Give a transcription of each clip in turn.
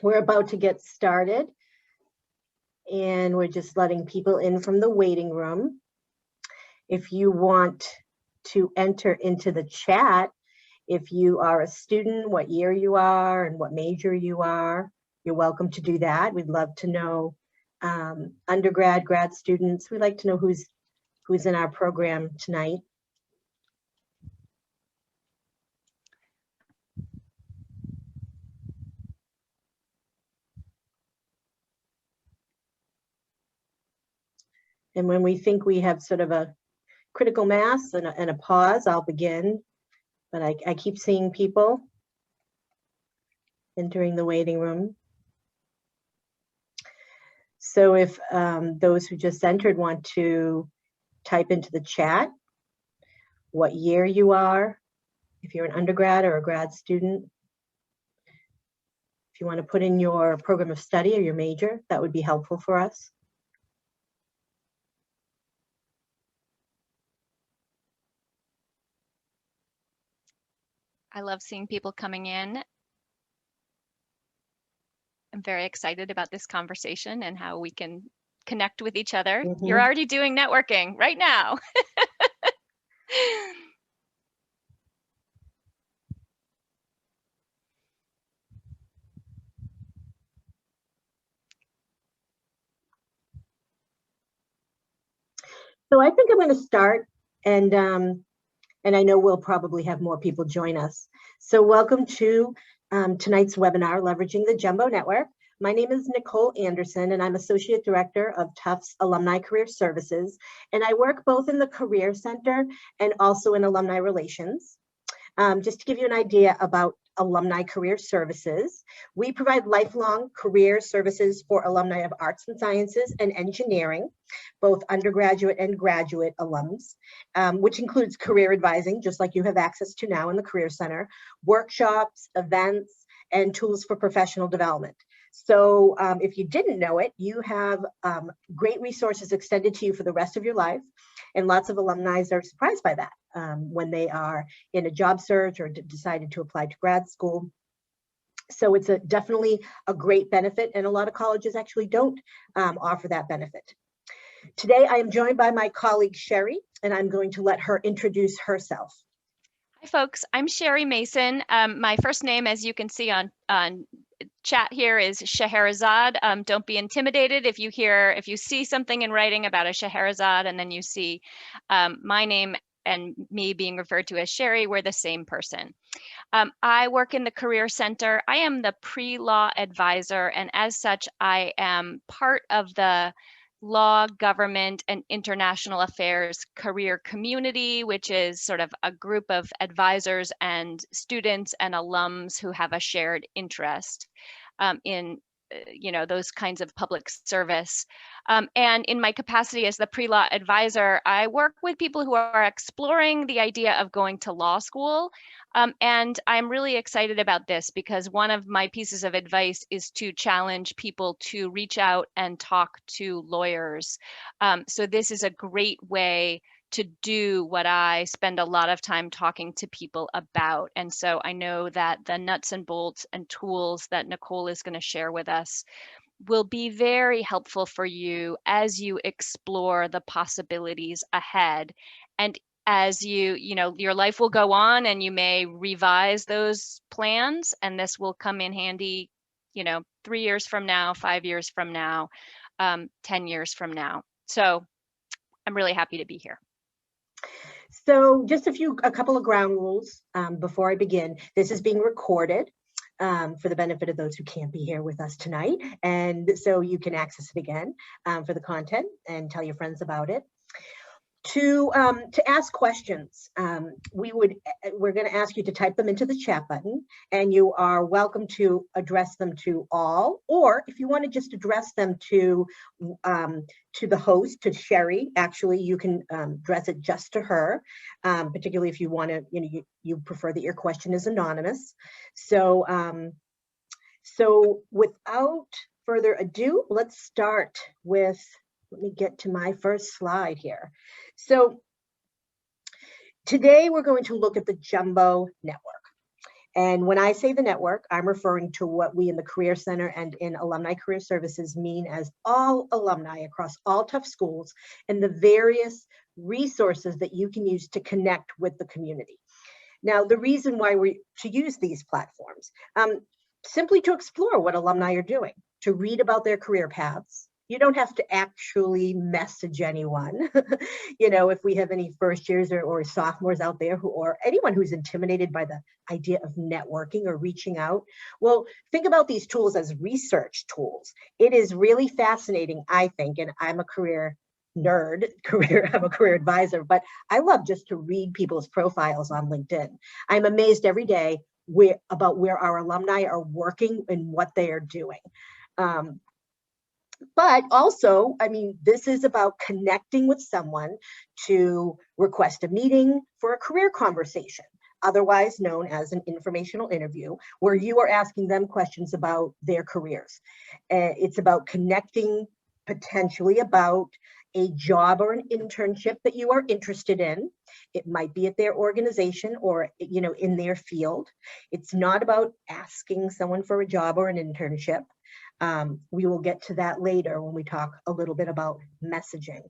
We're about to get started, and we're just letting people in from the waiting room. If you want to enter into the chat, if you are a student, what year you are and what major you are, you're welcome to do that. We'd love to know undergrad, grad students. We'd like to know who's in our program tonight. And when we think we have sort of a critical mass and a pause, I'll begin. But I keep seeing people entering the waiting room. So if those who just entered want to type into the chat what year you are, if you're an undergrad or a grad student, if you want to put in your program of study or your major, that would be helpful for us. I love seeing people coming in. I'm very excited about this conversation and how we can connect with each other. Mm-hmm. You're already doing networking right now. So I think I'm going to start, and I know we'll probably have more people join us. So welcome to tonight's webinar, Leveraging the Jumbo Network. My name is Nicole Anderson, and I'm Associate Director of Tufts Alumni Career Services, and I work both in the Career Center and also in Alumni Relations. Just to give you an idea about Alumni Career Services, we provide lifelong career services for alumni of arts and sciences and engineering, both undergraduate and graduate alums, which includes career advising, just like you have access to now in the Career Center, workshops, events, and tools for professional development. So if you didn't know it, you have great resources extended to you for the rest of your life. And lots of alumni are surprised by that when they are in a job search or decided to apply to grad school. So it's definitely a great benefit, and a lot of colleges actually don't offer that benefit. Today, I am joined by my colleague, Sheri, and I'm going to let her introduce herself. Hi, folks. I'm Sheri Mason. My first name, as you can see on chat here, is Scheherazade. Don't be intimidated if you see something in writing about a Scheherazade and then you see my name and me being referred to as Sheri. We're the same person. I work in the Career Center. I am the pre-law advisor, and as such, I am part of the law, government, and international affairs career community, which is sort of a group of advisors and students and alums who have a shared interest in those kinds of public service. And in my capacity as the pre-law advisor, I work with people who are exploring the idea of going to law school. And I'm really excited about this because one of my pieces of advice is to challenge people to reach out and talk to lawyers. So this is a great way to do what I spend a lot of time talking to people about. And so I know that the nuts and bolts and tools that Nicole is going to share with us will be very helpful for you as you explore the possibilities ahead. And as your life will go on and you may revise those plans, and this will come in handy, 3 years from now, 5 years from now, 10 years from now. So I'm really happy to be here. So just a couple of ground rules before I begin. This is being recorded for the benefit of those who can't be here with us tonight. And so you can access it again for the content and tell your friends about it. To ask questions, we're going to ask you to type them into the chat button, and you are welcome to address them to all, or if you want to just address them to the host, to Sheri, actually, you can address it just to her, particularly if you want to, you prefer that your question is anonymous. So, so without further ado, let's start with. Let me get to my first slide here. So today we're going to look at the Jumbo Network. And when I say the network, I'm referring to what we in the Career Center and in Alumni Career Services mean as all alumni across all Tufts schools and the various resources that you can use to connect with the community. Now, the reason why we to use these platforms, simply to explore what alumni are doing, to read about their career paths. You don't have to actually message anyone. You know, if we have any first years or sophomores out there or anyone who's intimidated by the idea of networking or reaching out, well, think about these tools as research tools. It is really fascinating, I think, and I'm a career nerd, I'm a career advisor, but I love just to read people's profiles on LinkedIn. I'm amazed every day about where our alumni are working and what they are doing. But also, I mean, this is about connecting with someone to request a meeting for a career conversation, otherwise known as an informational interview, where you are asking them questions about their careers. It's about connecting potentially about a job or an internship that you are interested in. It might be at their organization or, you know, in their field. It's not about asking someone for a job or an internship. We will get to that later when we talk a little bit about messaging.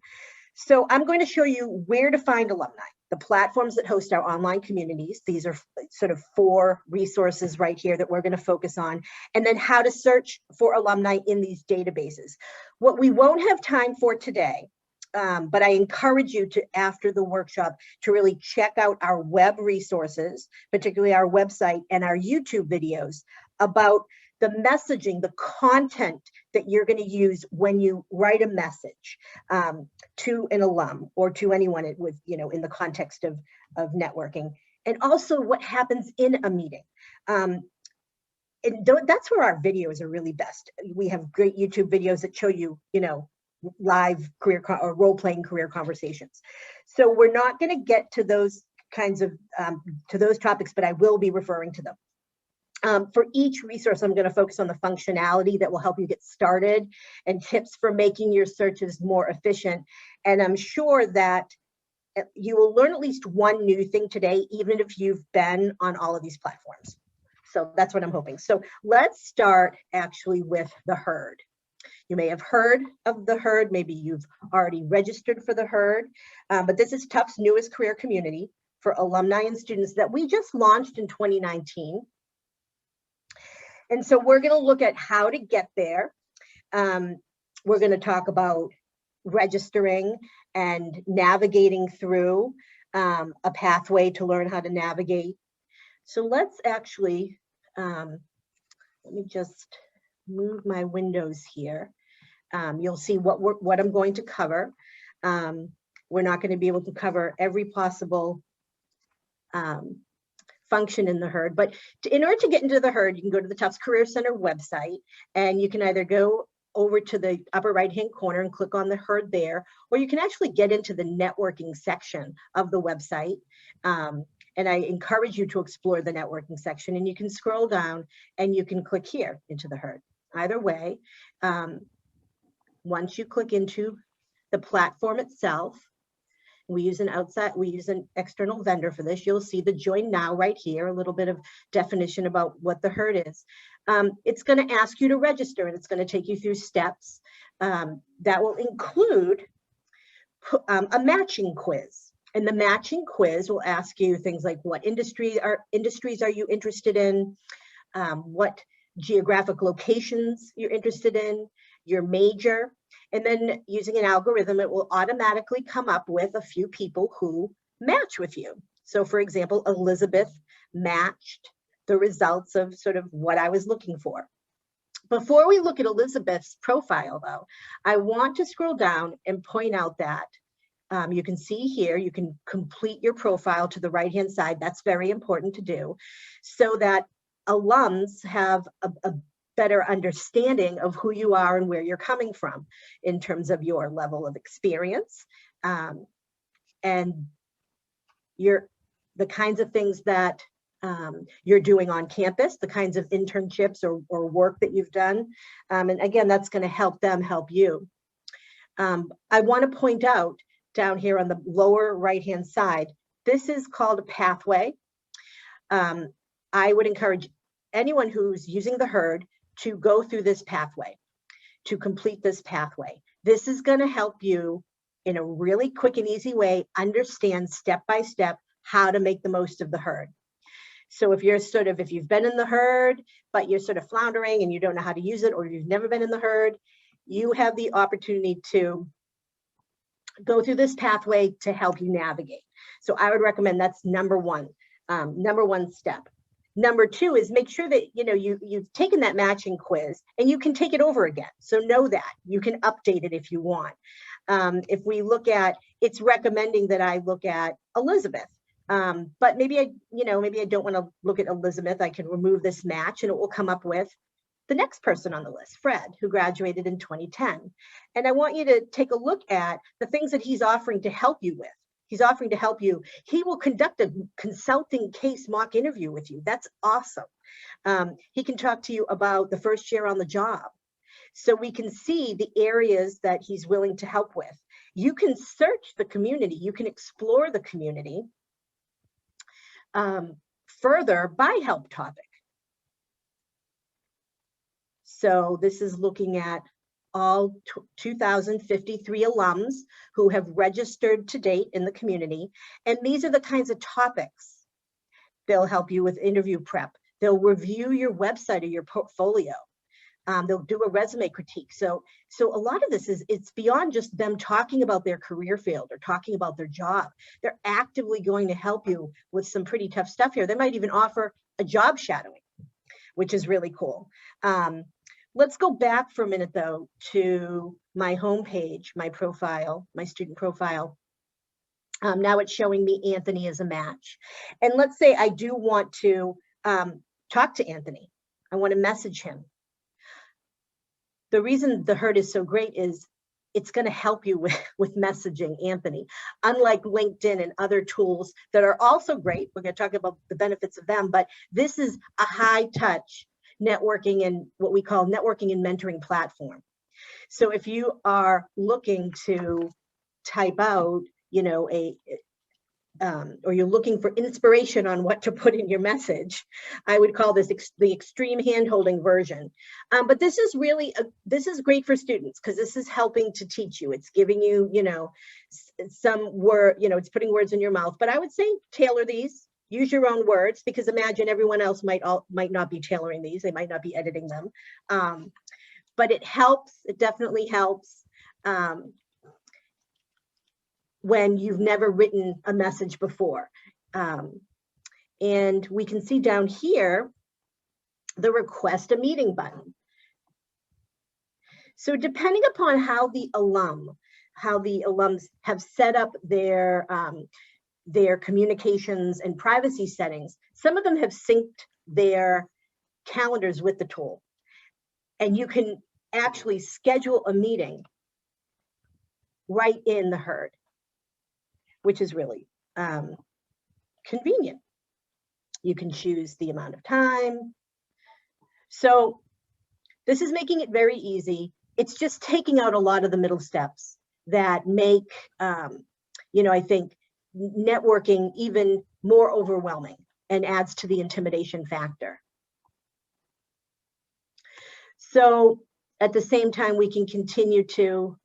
So I'm going to show you where to find alumni, the platforms that host our online communities. These are sort of 4 resources right here that we're going to focus on, and then how to search for alumni in these databases. What we won't have time for today, but I encourage you to, after the workshop, to really check out our web resources, particularly our website and our YouTube videos about the messaging, the content that you're going to use when you write a message to an alum or to anyone with, you know, in the context of networking, and also what happens in a meeting. And that's where our videos are really best. We have great YouTube videos that show you, you know, live career or role-playing career conversations. So we're not going to get to those kinds of to those topics, but I will be referring to them. For each resource, I'm going to focus on the functionality that will help you get started and tips for making your searches more efficient. And I'm sure that you will learn at least one new thing today, even if you've been on all of these platforms. So that's what I'm hoping. So let's start actually with the herd. You may have heard of the herd. Maybe you've already registered for the herd, but this is Tufts' newest career community for alumni and students that we just launched in 2019. And so we're going to look at how to get there. We're going to talk about registering and navigating through a pathway to learn how to navigate. So let's actually, let me just move my windows here. You'll see what I'm going to cover. We're not going to be able to cover every possible function in the herd, but in order to get into the herd, you can go to the Tufts Career Center website, and you can either go over to the upper right-hand corner and click on the herd there, or you can actually get into the networking section of the website. And I encourage you to explore the networking section, and you can scroll down and you can click here into the herd. Either way, once you click into the platform itself, we use an external vendor for this. You'll see the join now right here, a little bit of definition about what the herd is. It's going to ask you to register, and it's going to take you through steps that will include a matching quiz. And the matching quiz will ask you things like what industries are you interested in, what geographic locations you're interested in, your major, and then using an algorithm, it will automatically come up with a few people who match with you. So for example, Elizabeth matched the results of sort of what I was looking for. Before we look at Elizabeth's profile though, I want to scroll down and point out that you can see here, you can complete your profile to the right-hand side. That's very important to do so that alums have a better understanding of who you are and where you're coming from in terms of your level of experience and the kinds of things that you're doing on campus, the kinds of internships or work that you've done. And again, that's going to help them help you. I want to point out down here on the lower right-hand side, this is called a pathway. I would encourage anyone who's using the herd to go through this pathway, to complete this pathway. This is going to help you in a really quick and easy way understand step by step how to make the most of the herd. So if you've been in the herd, but you're sort of floundering and you don't know how to use it, or you've never been in the herd, you have the opportunity to go through this pathway to help you navigate. So I would recommend that's number one step. Number two is make sure that you've taken that matching quiz and you can take it over again. So know that you can update it if you want. If we look at, it's recommending that I look at Elizabeth, but maybe I don't want to look at Elizabeth. I can remove this match and it will come up with the next person on the list, Fred, who graduated in 2010. And I want you to take a look at the things that he's offering to help you with. He's offering to help you. He will conduct a consulting case mock interview with you. That's awesome. He can talk to you about the first year on the job. So we can see the areas that he's willing to help with. You can search the community. You can explore the community further by help topic. So this is looking at all 2,053 alums who have registered to date in the community. And these are the kinds of topics they'll help you with interview prep. They'll review your website or your portfolio. They'll do a resume critique. So a lot of this it's beyond just them talking about their career field or talking about their job. They're actively going to help you with some pretty tough stuff here. They might even offer a job shadowing, which is really cool. Let's go back for a minute though to my homepage, my profile, my student profile. Now it's showing me Anthony as a match. And let's say I do want to talk to Anthony. I want to message him. The reason the herd is so great is it's going to help you with messaging Anthony. Unlike LinkedIn and other tools that are also great, we're going to talk about the benefits of them, but this is a high touch networking and what we call networking and mentoring platform. So if you are looking to type out, or you're looking for inspiration on what to put in your message, I would call this the extreme hand-holding version. But this is really, this is great for students because this is helping to teach you. It's giving you, some word, it's putting words in your mouth. But I would say tailor these. Use your own words, because imagine everyone else might not be tailoring these. They might not be editing them. But it helps. It definitely helps when you've never written a message before. And we can see down here the request a meeting button. So depending upon how the alums have set up their communications and privacy settings, some of them have synced their calendars with the tool. And you can actually schedule a meeting right in the herd, which is really convenient. You can choose the amount of time. So this is making it very easy. It's just taking out a lot of the middle steps that make, I think, networking even more overwhelming and adds to the intimidation factor. So at the same time, we can continue to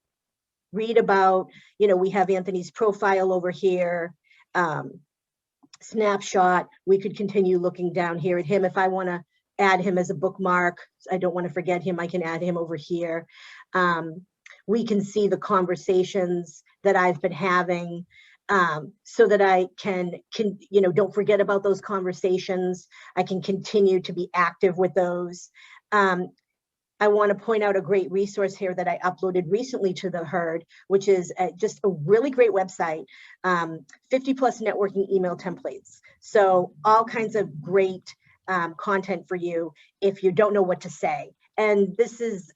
read about, we have Anthony's profile over here, snapshot. We could continue looking down here at him. If I want to add him as a bookmark, I don't want to forget him, I can add him over here. We can see the conversations that I've been having, so that I can don't forget about those conversations. I can continue to be active with those. I want to point out a great resource here that I uploaded recently to the herd, which is just a really great website, 50 plus networking email templates. So all kinds of great content for you if you don't know what to say. And this is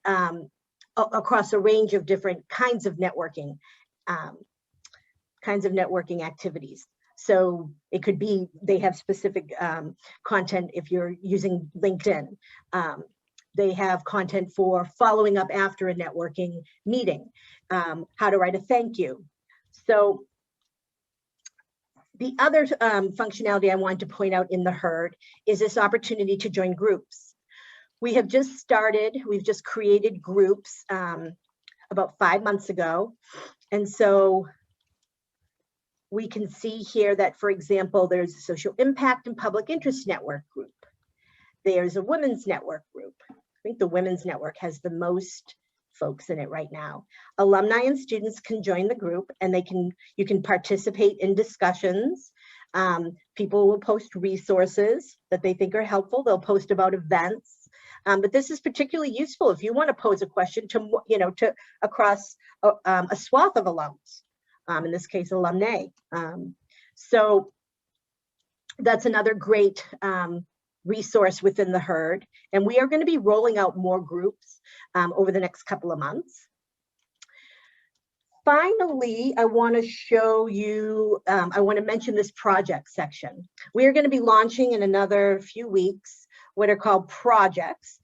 across a range of different kinds of networking activities. So it could be, they have specific content if you're using LinkedIn. They have content for following up after a networking meeting, how to write a thank you. So The other functionality I wanted to point out in the herd is this opportunity to join groups. We have just started, we've just created groups about 5 months ago. And so we can see here that, for example, there's a social impact and public interest network group. There's a women's network group. I think the women's network has the most folks in it right now. Alumni and students can join the group, and you can participate in discussions. People will post resources that they think are helpful. They'll post about events. But this is particularly useful if you want to pose a question to across a swath of alums. In this case, alumni. So that's another great resource within the herd. And we are going to be rolling out more groups over the next couple of months. Finally, I want to show you, I want to mention this project section. We are going to be launching in another few weeks what are called projects.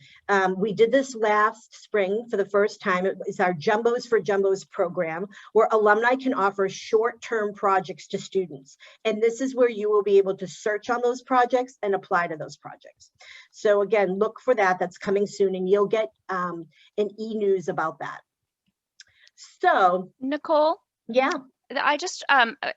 We did this last spring for the first time. It's our Jumbos for Jumbos program, where alumni can offer short-term projects to students. And this is where you will be able to search on those projects and apply to those projects. So again, look for that. That's coming soon, and you'll get an e-news about that. So, Nicole? Yeah. I just,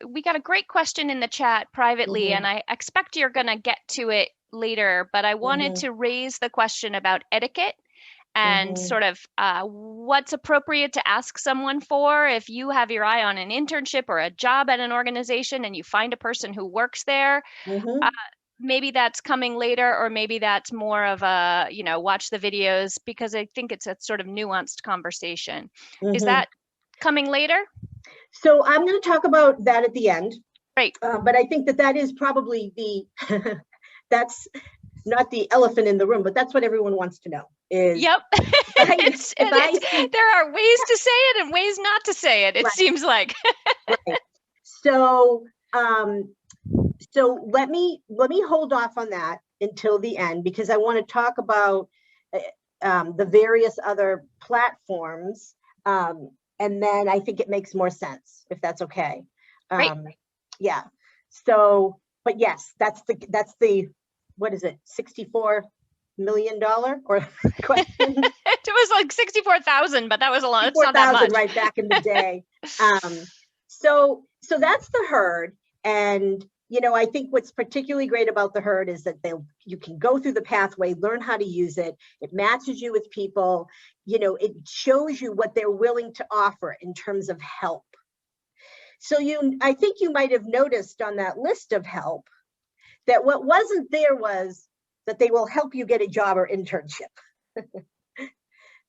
we got a great question in the chat privately, and I expect you're going to get to it later, but I wanted to raise the question about etiquette and sort of what's appropriate to ask someone for if you have your eye on an internship or a job at an organization and you find a person who works there. Maybe that's coming later, or maybe that's more of a, watch the videos, because I think it's a sort of nuanced conversation. Is that coming later? So I'm going to talk about that at the end. Right. But I think that is probably the, that's not the elephant in the room, but that's what everyone wants to know. Yep. There are ways to say it and ways not to say it, it seems like. Right. So, so let me hold off on that until the end, because I want to talk about the various other platforms, and then I think it makes more sense if that's okay. Yeah. So, but yes, that's the what is it, $64 million or question? It was like 64,000, but that was a lot. It's not that much. Right back in the day. So that's the herd, and I think what's particularly great about the herd is that you can go through the pathway, learn how to use it. It matches you with people. It shows you what they're willing to offer in terms of help. So I think you might have noticed on that list of help that what wasn't there was that they will help you get a job or internship.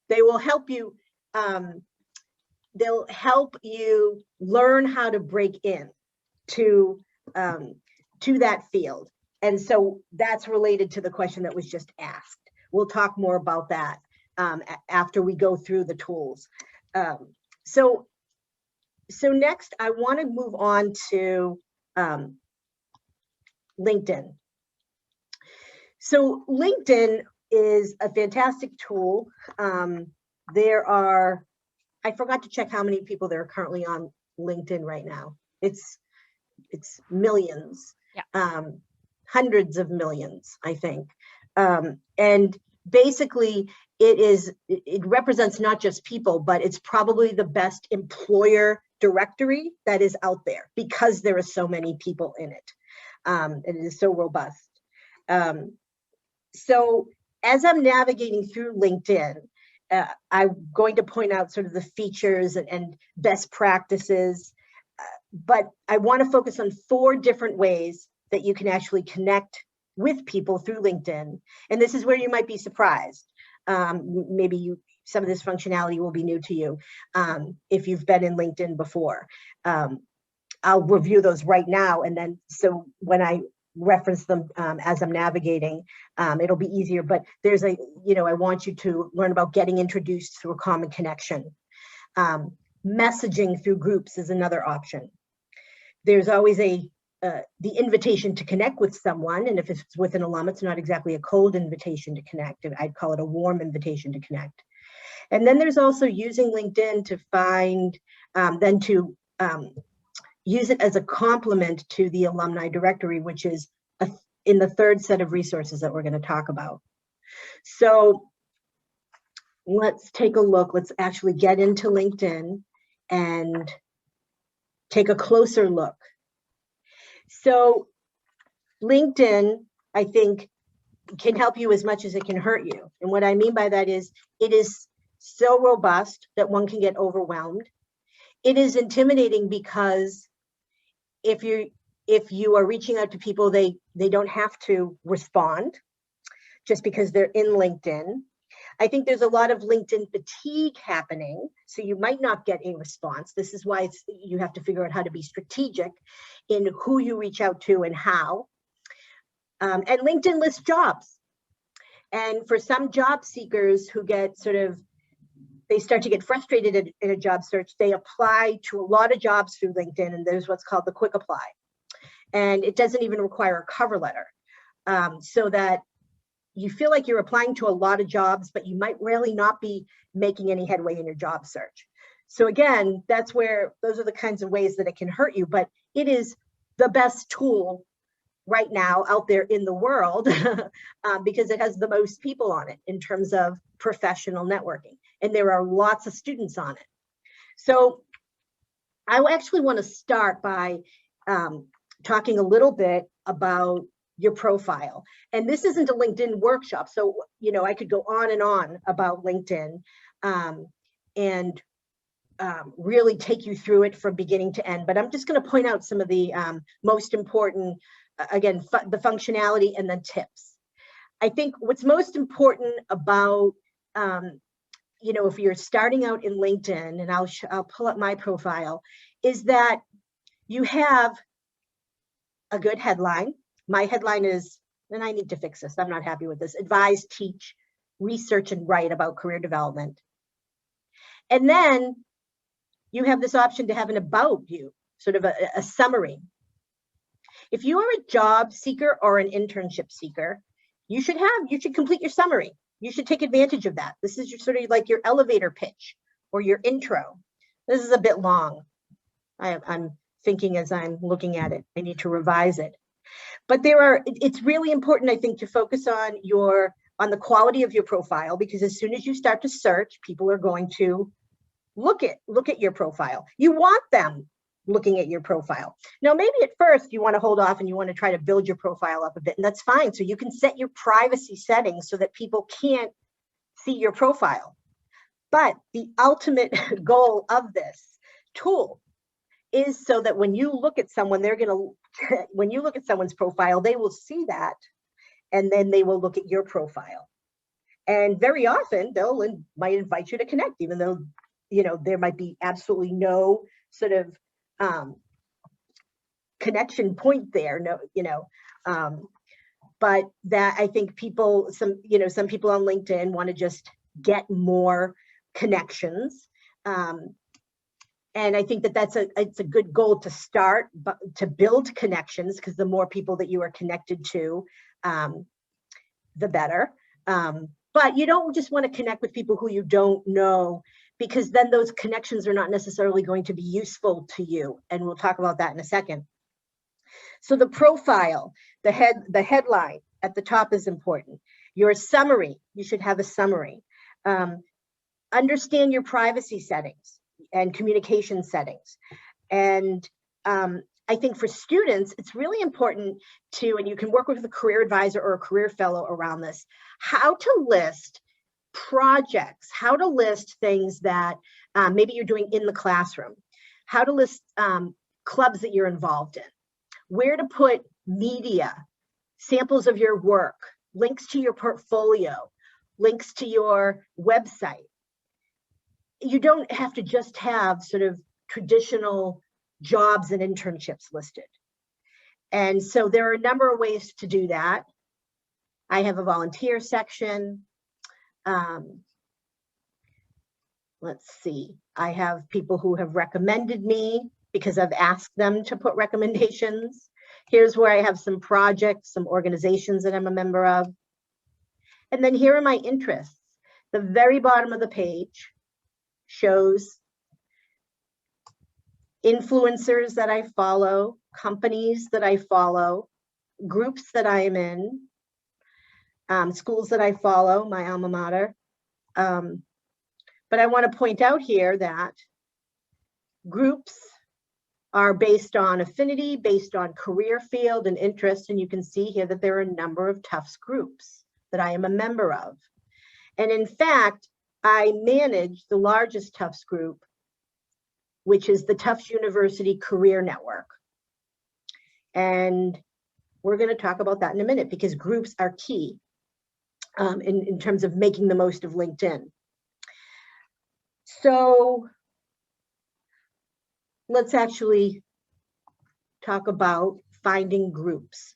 They will help you. They'll help you learn how to break in to that field. And so that's related to the question that was just asked. We'll talk more about that after we go through the tools. So next, I want to move on to LinkedIn. So LinkedIn is a fantastic tool. I forgot to check how many people there are currently on LinkedIn right now. It's millions, hundreds of millions, I think. And basically it represents not just people, but it's probably the best employer directory that is out there, because there are so many people in it. And it is so robust. So as I'm navigating through LinkedIn, I'm going to point out sort of the features and best practices, but I want to focus on 4 different ways that you can actually connect with people through LinkedIn. And this is where you might be surprised. Maybe some of this functionality will be new to you if you've been in LinkedIn before. I'll review those right now, and then so when I reference them as I'm navigating, it'll be easier. But there's I want you to learn about getting introduced through a common connection. Messaging through groups is another option. There's always the invitation to connect with someone, and if it's with an alum, it's not exactly a cold invitation to connect. I'd call it a warm invitation to connect. And then there's also using LinkedIn to find, use it as a complement to the Alumni Directory, which is in the third set of resources that we're going to talk about. So let's take a look. Let's actually get into LinkedIn and take a closer look. So LinkedIn, I think, can help you as much as it can hurt you. And what I mean by that is it is so robust that one can get overwhelmed. It is intimidating because if you are reaching out to people, they don't have to respond just because they're in LinkedIn. I think there's a lot of LinkedIn fatigue happening, so you might not get a response. This is why you have to figure out how to be strategic in who you reach out to and how. And LinkedIn lists jobs. And for some job seekers who get they start to get frustrated in a job search, they apply to a lot of jobs through LinkedIn, and there's what's called the quick apply. And it doesn't even require a cover letter, so that you feel like you're applying to a lot of jobs, but you might really not be making any headway in your job search. So again, those are the kinds of ways that it can hurt you, but it is the best tool right now out there in the world because it has the most people on it in terms of professional networking. And there are lots of students on it. So I actually want to start by talking a little bit about your profile. And this isn't a LinkedIn workshop. So, I could go on and on about LinkedIn and really take you through it from beginning to end. But I'm just going to point out some of the most important, again, the functionality and then tips. I think what's most important about, if you're starting out in LinkedIn, and I'll pull up my profile, is that you have a good headline. My headline is, and I need to fix this, I'm not happy with this: advise, teach, research, and write about career development. And then you have this option to have an about you, sort of a summary. If you are a job seeker or an internship seeker, you should complete your summary. You should take advantage of that. This is your elevator pitch or your intro. This is a bit long. I'm thinking as I'm looking at it, I need to revise it. But it's really important, I think, to focus on the quality of your profile, because as soon as you start to search, people are going to look at your profile. You want them looking at your profile. Now, maybe at first you want to hold off and you want to try to build your profile up a bit, and that's fine. So you can set your privacy settings so that people can't see your profile. But the ultimate goal of this tool is so that when you look at someone, when you look at someone's profile, they will see that, and then they will look at your profile. And very often might invite you to connect, even though, there might be absolutely no sort of connection point there, but that I think some people on LinkedIn want to just get more connections. And I think it's a good goal to start, but to build connections, because the more people that you are connected to, the better. But you don't just want to connect with people who you don't know, because then those connections are not necessarily going to be useful to you. And we'll talk about that in a second. So the profile, the headline at the top is important. Your summary, you should have a summary. Understand your privacy settings and communication settings. And I think for students, it's really important and you can work with a career advisor or a career fellow around this, how to list projects, how to list things that maybe you're doing in the classroom, how to list clubs that you're involved in, where to put media, samples of your work, links to your portfolio, links to your website. You don't have to just have sort of traditional jobs and internships listed. And so there are a number of ways to do that. I have a volunteer section. Let's see. I have people who have recommended me because I've asked them to put recommendations. Here's where I have some projects, some organizations that I'm a member of. And then here are my interests. The very bottom of the page shows influencers that I follow, companies that I follow, groups that I am in, schools that I follow, my alma mater. But I want to point out here that groups are based on affinity, based on career field and interest. And you can see here that there are a number of Tufts groups that I am a member of. And in fact, I manage the largest Tufts group, which is the Tufts University Career Network. And we're going to talk about that in a minute, because groups are key in terms of making the most of LinkedIn. So let's actually talk about finding groups.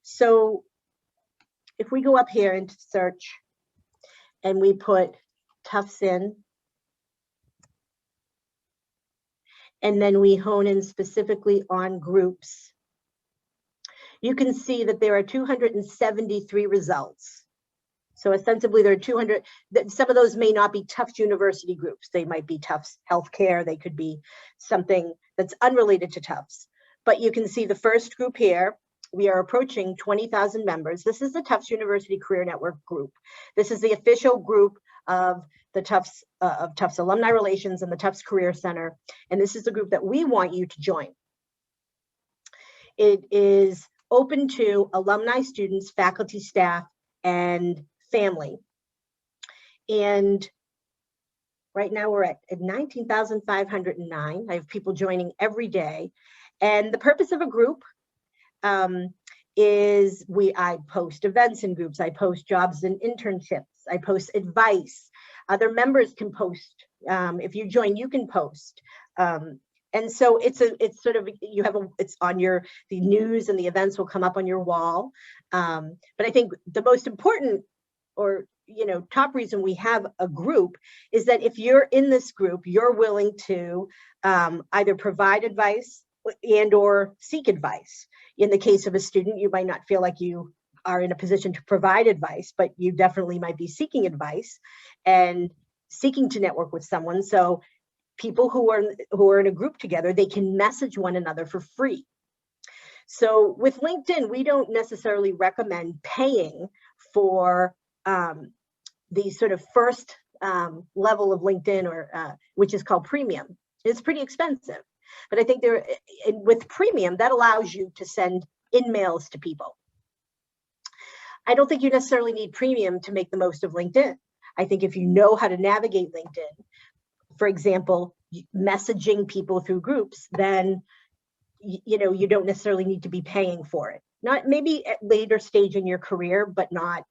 So if we go up here into search and we put Tufts in, and then we hone in specifically on groups, you can see that there are 273 results. So ostensibly there are 200, some of those may not be Tufts University groups. They might be Tufts Healthcare. They could be something that's unrelated to Tufts. But you can see the first group here, we are approaching 20,000 members. This is the Tufts University Career Network group. This is the official group of the Tufts Alumni Relations and the Tufts Career Center. And this is the group that we want you to join. It is open to alumni, students, faculty, staff, and family. And right now we're at 19,509. I have people joining every day. And the purpose of a group is I post events in groups. I post jobs and internships. I post advice. Other members can post. If you join, you can post. And so it's sort of, it's on the news, and the events will come up on your wall. But I think the most important, or top reason we have a group is that if you're in this group, you're willing to either provide advice and or seek advice. In the case of a student, you might not feel like you are in a position to provide advice, but you definitely might be seeking advice and seeking to network with someone. So people who are in a group together, they can message one another for free. So with LinkedIn, we don't necessarily recommend paying for the sort of first level of LinkedIn, or which is called premium. It's pretty expensive, but I think with premium, that allows you to send in-mails to people. I don't think you necessarily need premium to make the most of LinkedIn. I think if you know how to navigate LinkedIn, for example, messaging people through groups, then you don't necessarily need to be paying for it. Not maybe at later stage in your career, but not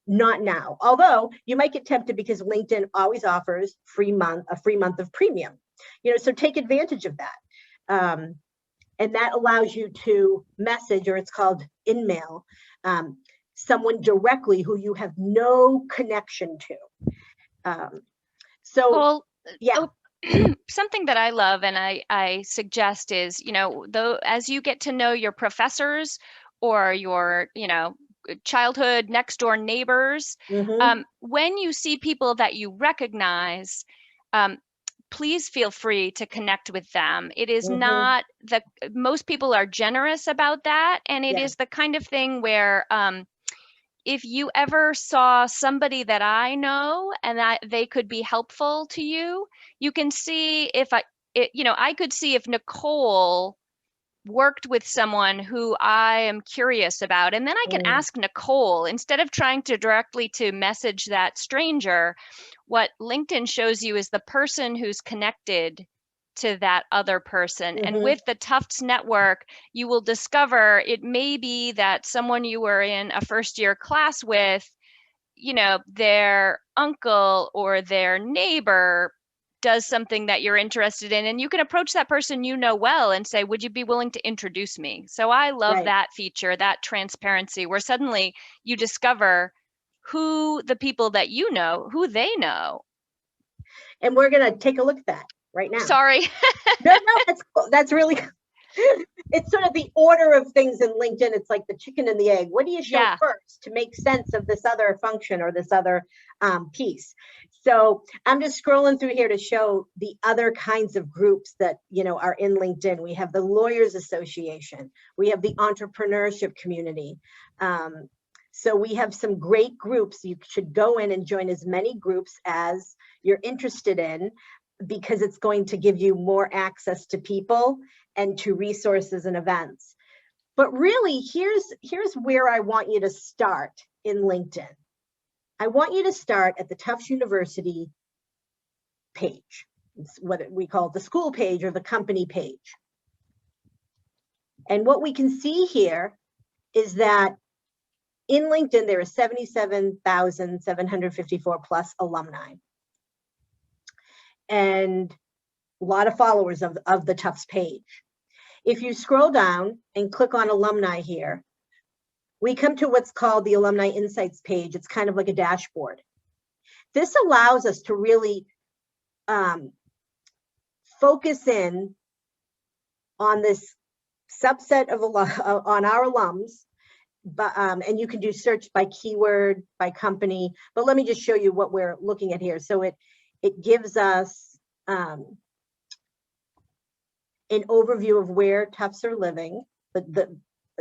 now. Although you might get tempted because LinkedIn always offers a free month of premium. So take advantage of that. And that allows you to message, or it's called in-mail, someone directly who you have no connection to. Well, yeah. Something that I love and I suggest is, though, as you get to know your professors or your, childhood next door neighbors, when you see people that you recognize, please feel free to connect with them. It is not most people are generous about that. And it is the kind of thing where, if you ever saw somebody that I know and that they could be helpful to you, you can see if I could see if Nicole worked with someone who I am curious about. And then I can ask Nicole, instead of trying to directly to message that stranger. What LinkedIn shows you is the person who's connected to that other person. And with the Tufts network, you will discover it may be that someone you were in a first year class with, their uncle or their neighbor does something that you're interested in, and you can approach that person well and say, would you be willing to introduce me? So I love that feature, that transparency, where suddenly you discover who the people that who they know. And we're going to take a look at that right now. Sorry. No, that's really, it's sort of the order of things in LinkedIn. It's like the chicken and the egg. What do you show first to make sense of this other function or this other piece? So I'm just scrolling through here to show the other kinds of groups that, are in LinkedIn. We have the Lawyers Association. We have the entrepreneurship community. So we have some great groups. You should go in and join as many groups as you're interested in, because it's going to give you more access to people and to resources and events. But really, here's where I want you to start in LinkedIn. I want you to start at the Tufts University page. It's what we call the school page or the company page. And what we can see here is that in LinkedIn, there are 77,754 plus alumni. And a lot of followers of the Tufts page. If you scroll down and click on alumni here, we come to what's called the Alumni Insights page. It's kind of like a dashboard. This allows us to really focus in on this subset of on our alums, but and you can do search by keyword, by company. But let me just show you what we're looking at here. So it gives us an overview of where Tufts are living, the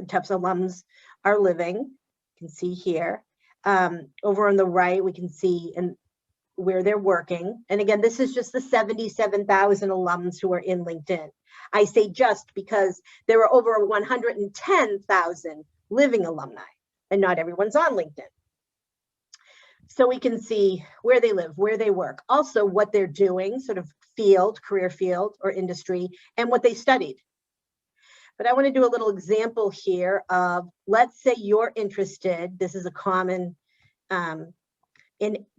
Tufts alums are living. You can see here. Over on the right, we can see where they're working. And again, this is just the 77,000 alums who are in LinkedIn. I say just because there are over 110,000 living alumni, and not everyone's on LinkedIn. So we can see where they live, where they work, also what they're doing, sort of field, career field or industry, and what they studied. But I want to do a little example here of, let's say you're interested, this is a common, in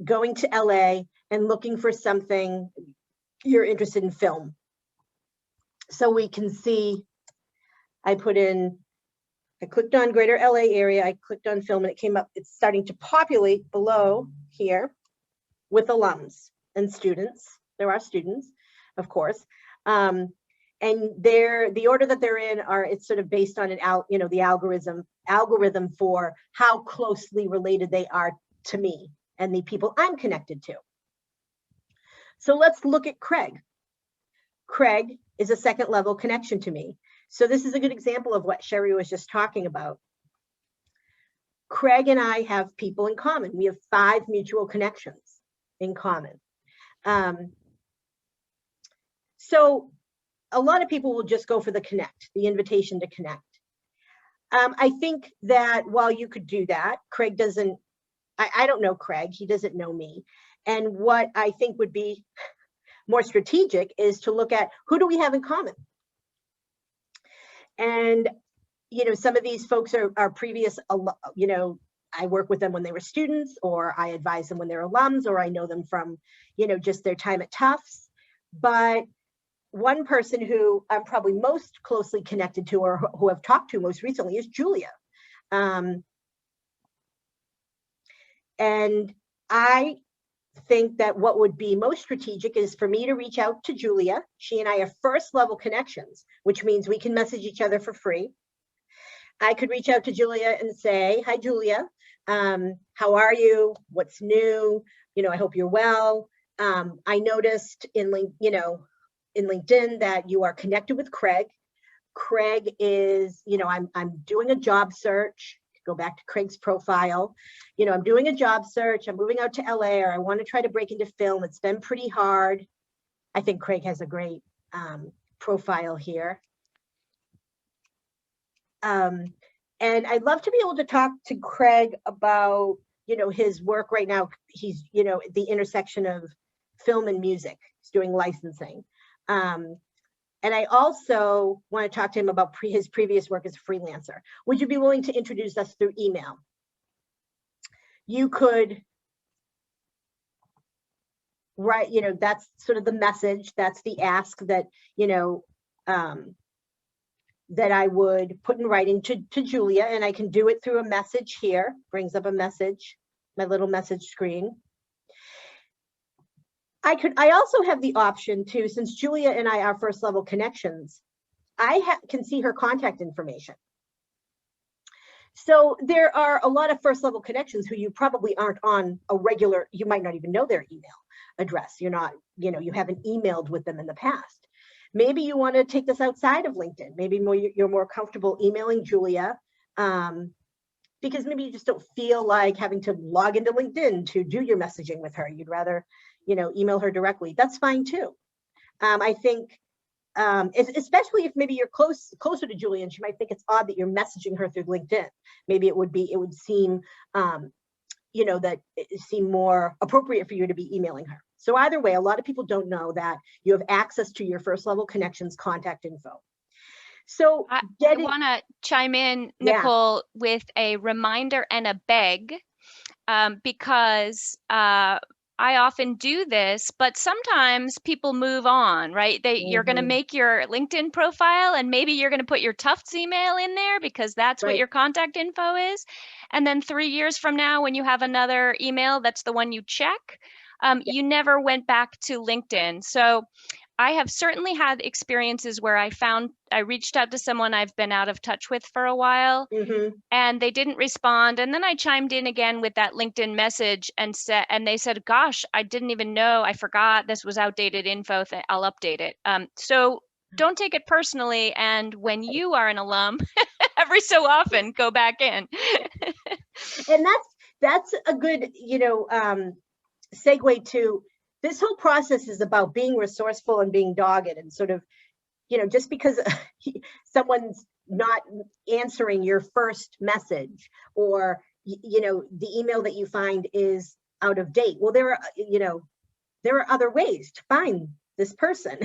going to LA and looking for something, you're interested in film. So we can see, I clicked on Greater LA area, I clicked on film, and it came up, it's starting to populate below here with alums and students. There are students, of course. And the order that they're in it's sort of based on the algorithm for how closely related they are to me and the people I'm connected to. So let's look at Craig. Craig is a second level connection to me. So this is a good example of what Sheri was just talking about. Craig and I have people in common. We have 5 mutual connections in common. So a lot of people will just go for the connect, the invitation to connect. I think that while you could do that, Craig doesn't, I don't know Craig, he doesn't know me. And what I think would be more strategic is to look at, who do we have in common? And, some of these folks are previous, I work with them when they were students, or I advise them when they're alums, or I know them from, just their time at Tufts. But one person who I'm probably most closely connected to, or who I've talked to most recently, is Julia. And I think that what would be most strategic is for me to reach out to Julia. She and I are first level connections, which means we can message each other for free. I could reach out to Julia and say, hi, Julia, how are you? What's new? I hope you're well. I noticed in LinkedIn that you are connected with Craig. Craig is, I'm doing a job search. Go back to Craig's profile. I'm doing a job search. I'm moving out to LA, or I want to try to break into film. It's been pretty hard. I think Craig has a great profile here. And I'd love to be able to talk to Craig about, his work right now. He's, at the intersection of film and music. He's doing licensing. And I also want to talk to him about his previous work as a freelancer. Would you be willing to introduce us through email? You could write, that's sort of the message, that's the ask that, that I would put in writing to Julia, and I can do it through a message here, brings up a message, my little message screen. I also have the option to, since Julia and I are first level connections, I can see her contact information. So there are a lot of first level connections who you probably aren't on a regular, you might not even know their email address. You're not, you haven't emailed with them in the past. Maybe you want to take this outside of LinkedIn. Maybe you're more comfortable emailing Julia, because maybe you just don't feel like having to log into LinkedIn to do your messaging with her. You'd rather, email her directly. That's fine too. I think, especially if maybe you're closer to Julia and she might think it's odd that you're messaging her through LinkedIn. Maybe it would seem, that it seemed more appropriate for you to be emailing her. So either way, a lot of people don't know that you have access to your first level connections contact info. So I want to chime in, Nicole, with a reminder and a beg, because I often do this, but sometimes people move on, right? You're going to make your LinkedIn profile and maybe you're going to put your Tufts email in there because that's what your contact info is. And then 3 years from now, when you have another email, that's the one you check. You never went back to LinkedIn. So I have certainly had experiences where I reached out to someone I've been out of touch with for a while, and they didn't respond. And then I chimed in again with that LinkedIn message and they said, gosh, I didn't even know, I forgot this was outdated info. I'll update it. So don't take it personally. And when you are an alum, every so often go back in. And that's a good, segue to this whole process is about being resourceful and being dogged, and sort of, just because someone's not answering your first message, or, the email that you find is out of date. Well, there are other ways to find this person,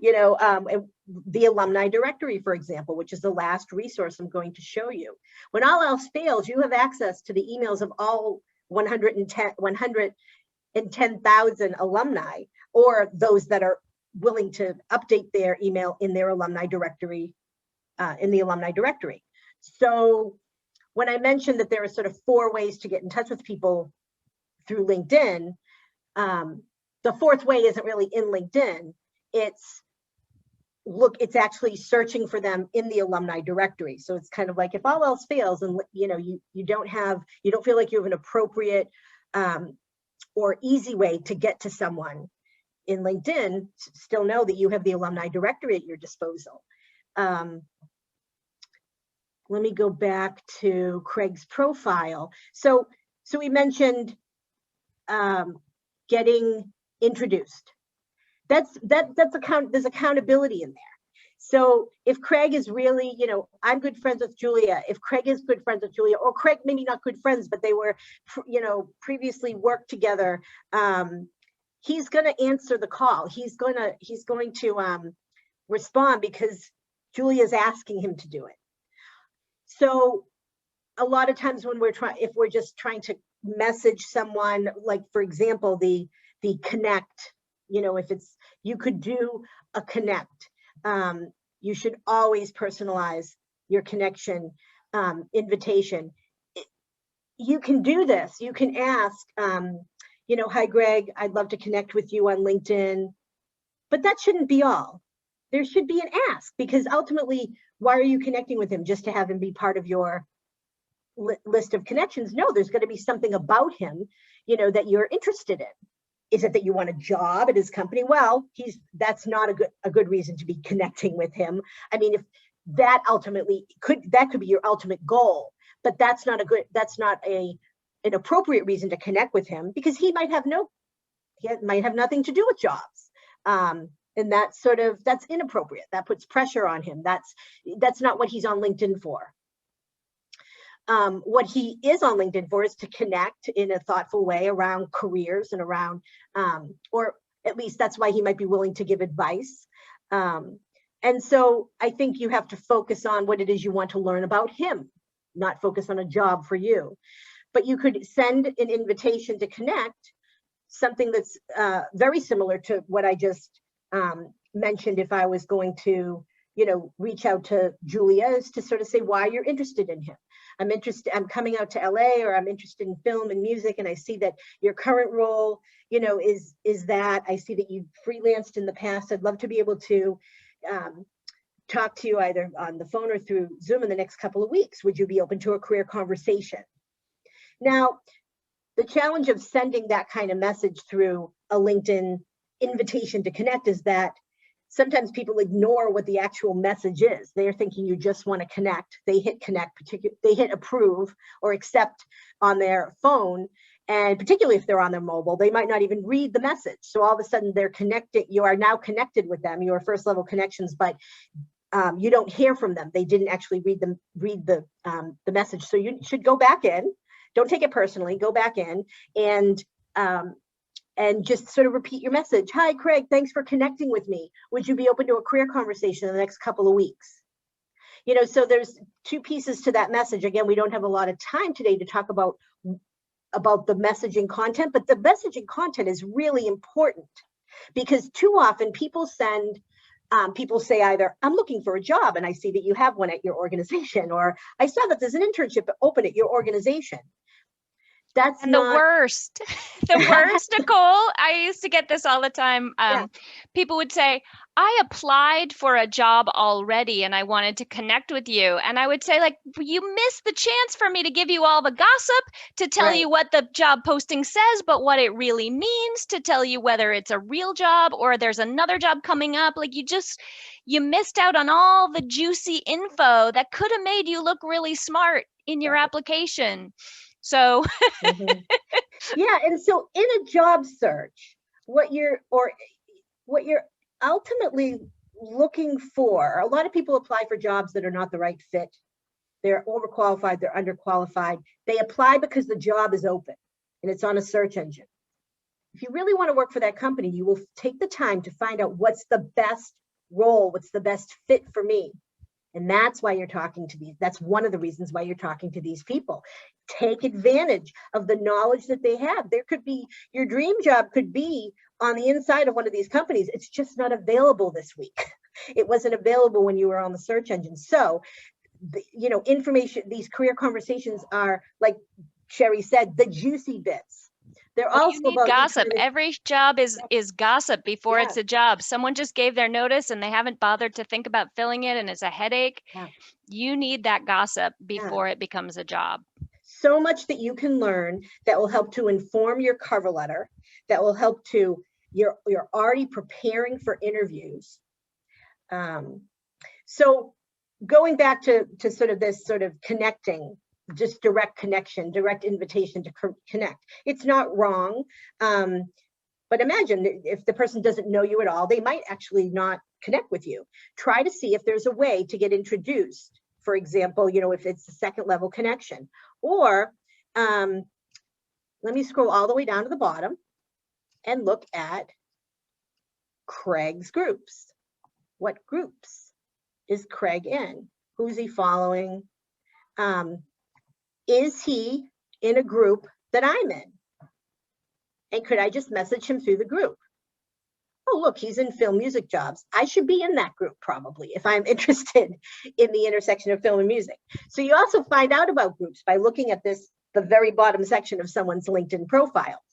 the Alumni Directory, for example, which is the last resource I'm going to show you. When all else fails, you have access to the emails of all 110,000 alumni, or those that are willing to update their email in their Alumni Directory, in the Alumni Directory. So when I mentioned that there are sort of 4 ways to get in touch with people through LinkedIn, the 4th way isn't really in LinkedIn. It's actually searching for them in the Alumni Directory. So it's kind of like, if all else fails and you don't feel like you have an appropriate or easy way to get to someone in LinkedIn, still know that you have the Alumni Directory at your disposal. Let me go back to Craig's profile. So we mentioned getting introduced. There's accountability in there. So if Craig is really, I'm good friends with Julia, if Craig is good friends with Julia, or Craig maybe not good friends, but they were, previously worked together, he's going to answer the call. He's going to respond because Julia's asking him to do it. So a lot of times when if we're just trying to message someone, like for example, the connect, if you could do a connect, you should always personalize your connection invitation. You can do this. You can ask, hi, Greg, I'd love to connect with you on LinkedIn. But that shouldn't be all. There should be an ask, because ultimately, why are you connecting with him? Just to have him be part of your list of connections? No, there's going to be something about him, that you're interested in. Is it that you want a job at his company? Well, that's not a good reason to be connecting with him. I mean, if that ultimately could be your ultimate goal, but that's not an appropriate reason to connect with him, because he might have nothing to do with jobs. And that's inappropriate. That puts pressure on him. That's not what he's on LinkedIn for. What he is on LinkedIn for is to connect in a thoughtful way around careers and around, or at least that's why he might be willing to give advice. And so I think you have to focus on what it is you want to learn about him, not focus on a job for you. But you could send an invitation to connect, something that's very similar to what I just mentioned. If I was going to, reach out to Julia, is to sort of say why you're interested in him. I'm coming out to LA, or I'm interested in film and music, and I see that your current role, is that. I see that you've freelanced in the past. I'd love to be able to talk to you either on the phone or through Zoom in the next couple of weeks. Would you be open to a career conversation? Now, the challenge of sending that kind of message through a LinkedIn invitation to connect is that sometimes people ignore what the actual message is. They're thinking you just want to connect. They hit connect, they hit approve or accept on their phone. And particularly if they're on their mobile, they might not even read the message. So all of a sudden they're connected. You are now connected with them, your first level connections, but you don't hear from them. They didn't actually read the message. So you should go back in. Don't take it personally. Go back in and just sort of repeat your message. Hi, Craig. Thanks for connecting with me. Would you be open to a career conversation in the next couple of weeks? You know, so there's two pieces to that message. Again, we don't have a lot of time today to talk about the messaging content, but the messaging content is really important because too often people say either, I'm looking for a job and I see that you have one at your organization, or I saw that there's an internship open at your organization. That's and not the worst, Nicole, I used to get this all the time. Yeah. People would say, I applied for a job already and I wanted to connect with you. And I would say, like, you missed the chance for me to give you all the gossip, to tell Right. you what the job posting says, but what it really means, to tell you whether it's a real job or there's another job coming up. Like you missed out on all the juicy info that could have made you look really smart in your application. So Yeah, and so in a job search, what you're ultimately looking for, a lot of people apply for jobs that are not the right fit. They're overqualified, they're underqualified. They apply because the job is open and it's on a search engine. If you really want to work for that company, you will take the time to find out what's the best role, what's the best fit for me. And that's why you're talking to these. That's one of the reasons why you're talking to these people. Take advantage of the knowledge that they have. There could be, your dream job could be on the inside of one of these companies. It's just not available this week. It wasn't available when you were on the search engine. So, information, these career conversations are, like Sheri said, the juicy bits. They're also you need about gossip. Every job is gossip before it's a job. Someone just gave their notice and they haven't bothered to think about filling it and it's a headache. Yeah. You need that gossip before it becomes a job. So much that you can learn that will help to inform your cover letter, that will help to, you're already preparing for interviews. So going back to sort of this sort of connecting, just direct connection, direct invitation to connect. It's not wrong. But imagine if the person doesn't know you at all, they might actually not connect with you. Try to see if there's a way to get introduced. For example, if it's a second level connection, or let me scroll all the way down to the bottom and look at Craig's groups. What groups is Craig in? Who's he following? Is he in a group that I'm in? And could I just message him through the group? Oh, look, he's in film music jobs. I should be in that group probably if I'm interested in the intersection of film and music. So you also find out about groups by looking at the very bottom section of someone's LinkedIn profile.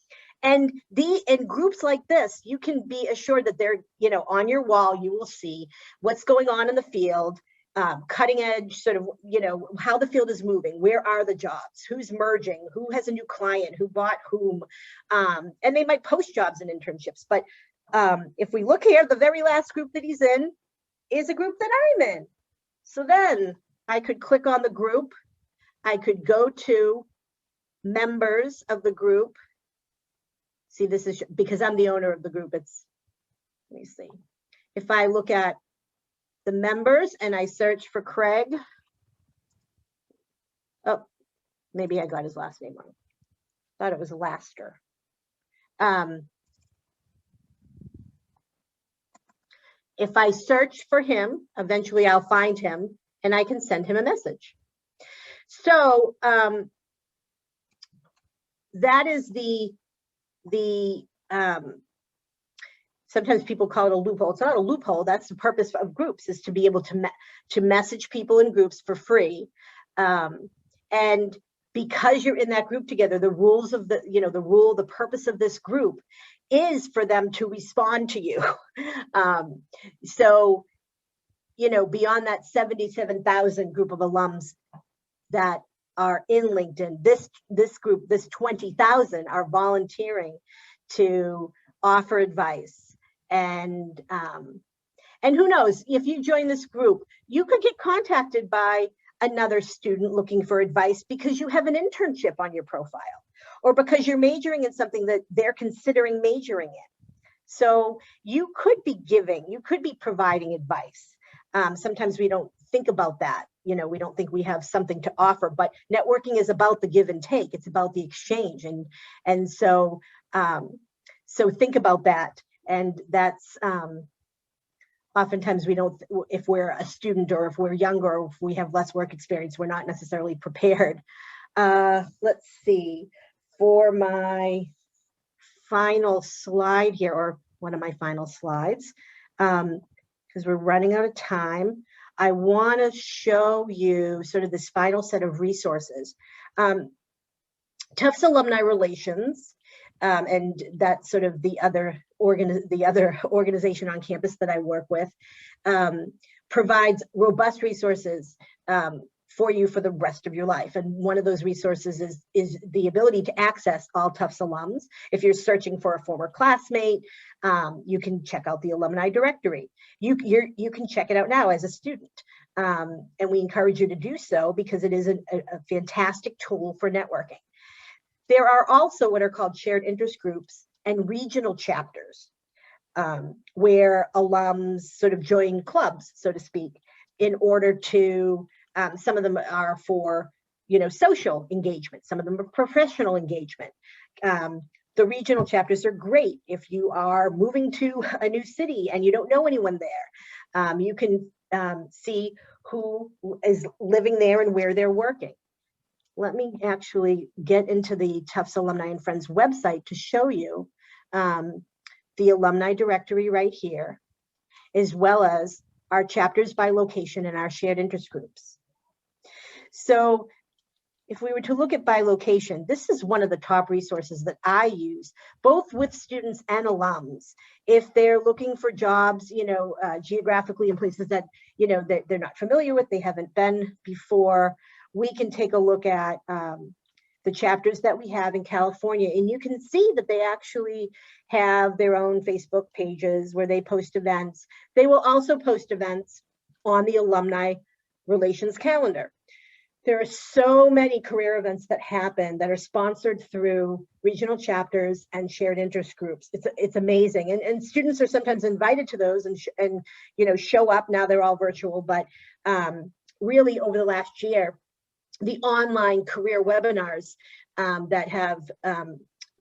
And in groups like this, you can be assured that they're, on your wall, you will see what's going on in the field, cutting edge, sort of, how the field is moving, where are the jobs, who's merging, who has a new client, who bought whom, and they might post jobs and internships. But if we look here, the very last group that he's in is a group that I'm in. So then I could click on the group. I could go to members of the group. See, this is because I'm the owner of the group. Let me see. If I look at the members and I search for Craig. Oh, maybe I got his last name wrong. Thought it was Laster. If I search for him, eventually I'll find him and I can send him a message. So that is the sometimes people call it a loophole. It's not a loophole. That's the purpose of groups, is to be able to message people in groups for free. And because you're in that group together, the rules of the purpose of this group is for them to respond to you. So, beyond that 77,000 group of alums that are in LinkedIn, this group, this 20,000 are volunteering to offer advice. And who knows, if you join this group, you could get contacted by another student looking for advice because you have an internship on your profile, or because you're majoring in something that they're considering majoring in. So you could be giving, you could be providing advice. Sometimes we don't think about that. We don't think we have something to offer, but networking is about the give and take. It's about the exchange. And so think about that. And that's, oftentimes we don't, if we're a student or if we're younger, or if we have less work experience, we're not necessarily prepared. Let's see, for my final slide here, or one of my final slides, because we're running out of time, I want to show you sort of this final set of resources. Tufts Alumni Relations, and that's sort of the other organization on campus that I work with, provides robust resources for you for the rest of your life. And one of those resources is the ability to access all Tufts alums. If you're searching for a former classmate, you can check out the Alumni Directory. You can check it out now as a student. And we encourage you to do so because it is a fantastic tool for networking. There are also what are called shared interest groups and regional chapters, where alums sort of join clubs, so to speak, in order to, some of them are for, social engagement. Some of them are professional engagement. The regional chapters are great if you are moving to a new city and you don't know anyone there. You can see who is living there and where they're working. Let me actually get into the Tufts Alumni and Friends website to show you the Alumni Directory right here, as well as our chapters by location and our shared interest groups. So if we were to look at by location, this is one of the top resources that I use, both with students and alums. If they're looking for jobs, geographically in places that, they're not familiar with, they haven't been before, we can take a look at the chapters that we have in California, and you can see that they actually have their own Facebook pages where they post events. They will also post events on the Alumni Relations calendar. There are so many career events that happen that are sponsored through regional chapters and shared interest groups. It's amazing, and students are sometimes invited to those and show up. Now they're all virtual, but really over the last year, the online career webinars that have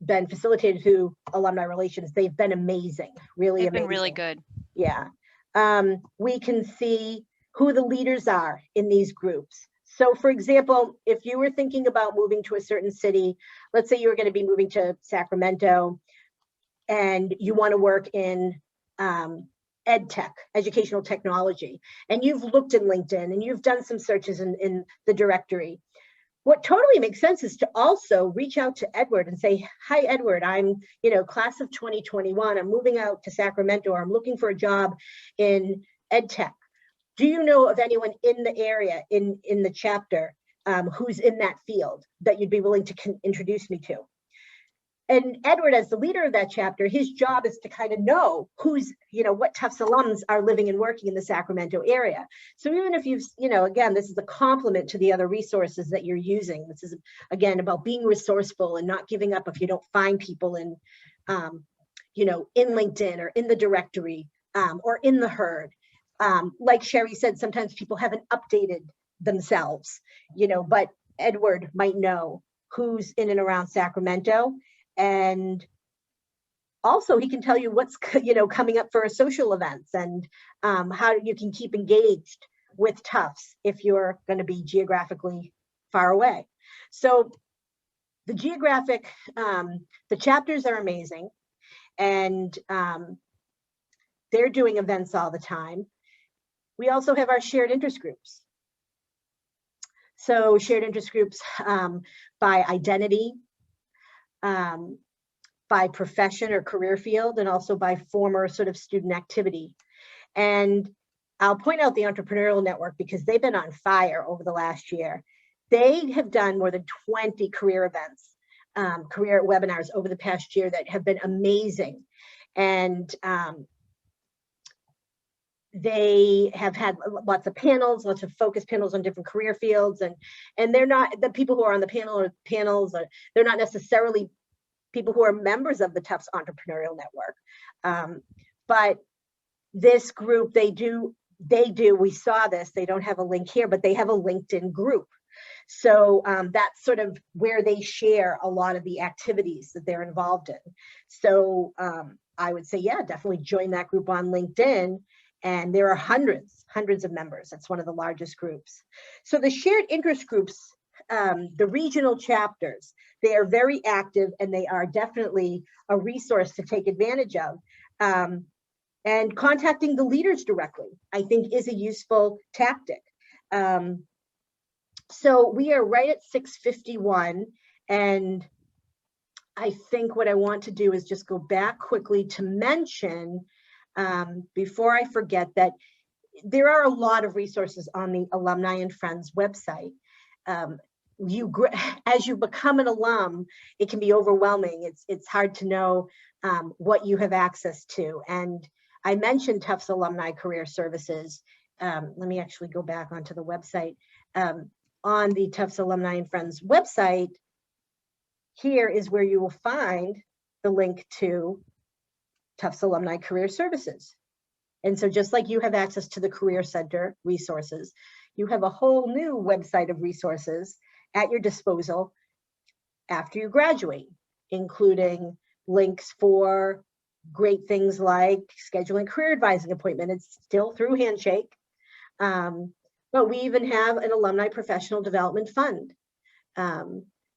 been facilitated through Alumni Relations, they've been amazing, really amazing. They've been really good. Yeah. We can see who the leaders are in these groups. So for example, if you were thinking about moving to a certain city, let's say you were going to be moving to Sacramento and you want to work in ed tech, educational technology, and you've looked in LinkedIn and you've done some searches in the directory, what totally makes sense is to also reach out to Edward and say, hi, Edward, I'm, class of 2021, I'm moving out to Sacramento, or I'm looking for a job in ed tech. Do you know of anyone in the area, in the chapter, who's in that field that you'd be willing to introduce me to? And Edward, as the leader of that chapter, his job is to kind of know who's, what Tufts alums are living and working in the Sacramento area. So even if you've, again, this is a complement to the other resources that you're using. This is, again, about being resourceful and not giving up if you don't find people in, in LinkedIn or in the directory or in the herd. Like Sheri said, sometimes people haven't updated themselves, but Edward might know who's in and around Sacramento. And also he can tell you what's, coming up for social events and how you can keep engaged with Tufts if you're going to be geographically far away. So the the chapters are amazing, and they're doing events all the time. We also have our shared interest groups. So shared interest groups by identity, by profession or career field, and also by former sort of student activity. And I'll point out the Entrepreneurial Network because they've been on fire over the last year. They have done more than 20 career events, career webinars over the past year that have been amazing. And they have had lots of panels, lots of focus panels on different career fields. And they're not, the people who are on the panels, they're not necessarily people who are members of the Tufts Entrepreneurial Network. But this group, they do, we saw this, they don't have a link here, but they have a LinkedIn group. So that's sort of where they share a lot of the activities that they're involved in. So I would say, yeah, definitely join that group on LinkedIn. And there are hundreds of members. That's one of the largest groups. So the shared interest groups, the regional chapters, they are very active and they are definitely a resource to take advantage of. And contacting the leaders directly, I think, is a useful tactic. So we are right at 6:51, and I think what I want to do is just go back quickly to mention, before I forget, that there are a lot of resources on the Alumni and Friends website. As you become an alum, it can be overwhelming. It's hard to know what you have access to. And I mentioned Tufts Alumni Career Services. Let me actually go back onto the website. On the Tufts Alumni and Friends website, here is where you will find the link to Tufts Alumni Career Services. And so just like you have access to the Career Center resources, you have a whole new website of resources at your disposal after you graduate, including links for great things like scheduling career advising appointment. It's still through Handshake. But we even have an alumni professional development fund.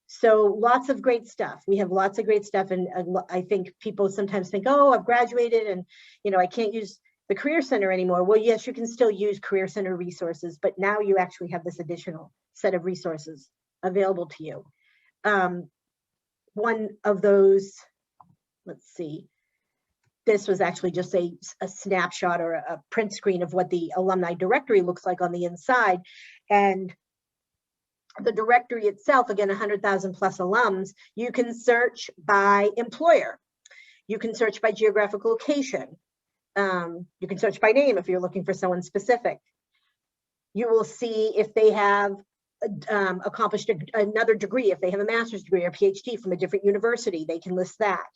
So lots of great stuff. We have lots of great stuff. And I think people sometimes think, oh, I've graduated and, I can't use the Career Center anymore. Well, yes, you can still use Career Center resources, but now you actually have this additional set of resources available to you. One of those, let's see, this was actually just a snapshot or a print screen of what the Alumni Directory looks like on the inside. And the directory itself, again, 100,000 plus alums, you can search by employer. You can search by geographic location. You can search by name if you're looking for someone specific. You will see if they have accomplished another degree, if they have a master's degree or PhD from a different university, they can list that.